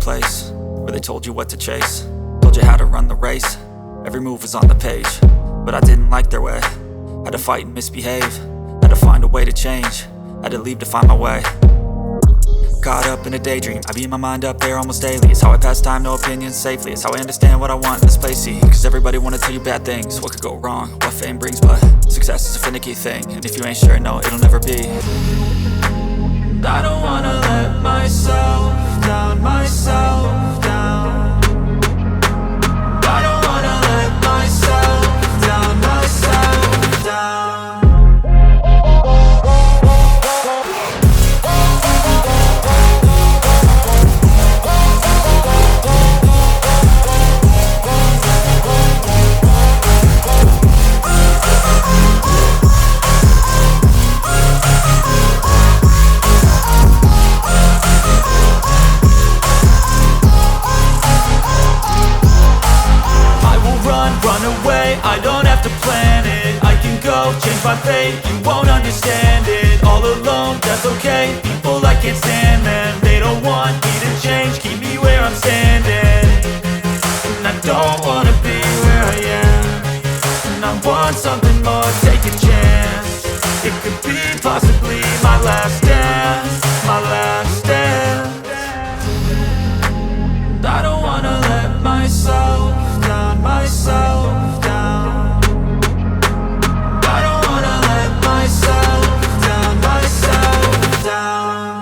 place where they told you what to chase, told you how to run the race. Every move was on the page, but I didn't like their way. Had to fight and misbehave, had to find a way to change, had to leave to find my way. Caught up in a daydream, I beat my mind up there almost daily. It's how I pass time, no opinions safely. It's how I understand what I want in this place, see. Cause everybody wanna tell you bad things, what could go wrong, what fame brings. But success is a finicky thing, and if you ain't sure, no, it'll never be. I don't wanna let myself down, myself down. I don't wanna let myself down, myself down. Run away, I don't have to plan it. I can go, change my fate, you won't understand it. All alone, that's okay, people I can't stand them. They don't want me to change, keep me where I'm standing. And I don't wanna be where I am, and I want something more, take a chance. It could be possibly my last dance, my last dance. I don't wanna let myself down, myself down. I don't wanna let myself down, myself down.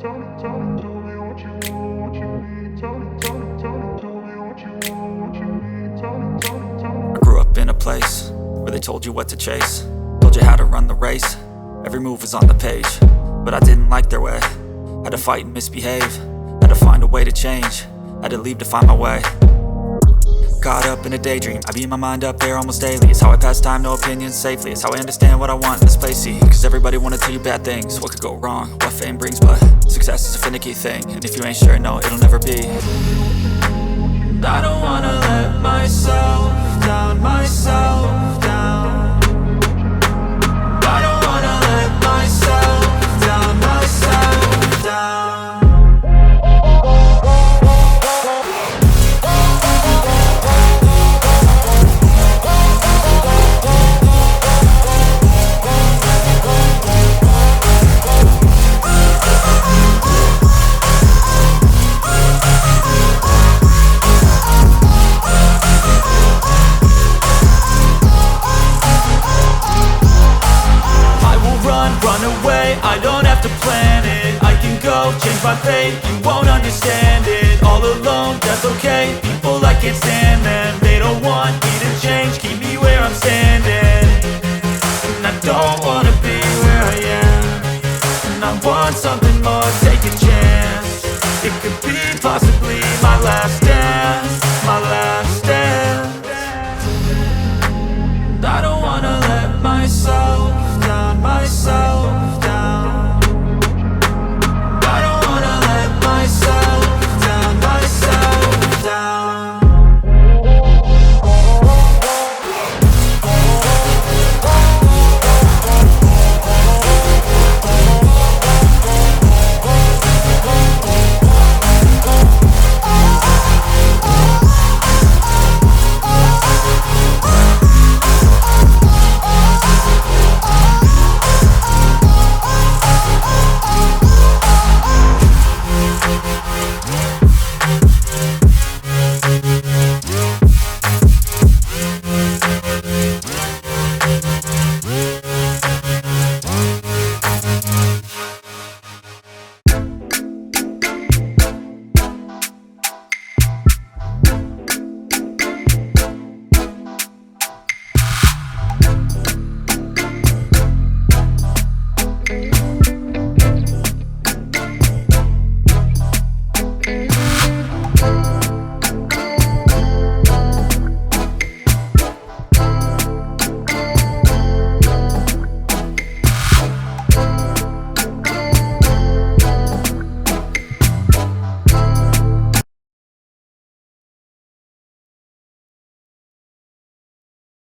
I grew up in a place where they told you what to chase, told you how to run the race. Every move was on the page, but I didn't like their way. Had to fight and misbehave, had to find a way to change, had to leave to find my way. Caught up in a daydream, I beat my mind up there almost daily. It's how I pass time, no opinions safely. It's how I understand what I want in this place, see. Cause everybody wanna tell you bad things, what could go wrong, what fame brings. But success is a finicky thing, and if you ain't sure, no, it'll never be. I don't wanna let myself down, myself down. I don't wanna let myself down, myself down. Run away, I don't have to plan it. I can go, change my fate, you won't understand it. All alone, that's okay, people I can't stand them. They don't want me to change, keep me where I'm standing. And I don't wanna be where I am, and I want something more, take a chance. It could be possibly my last day.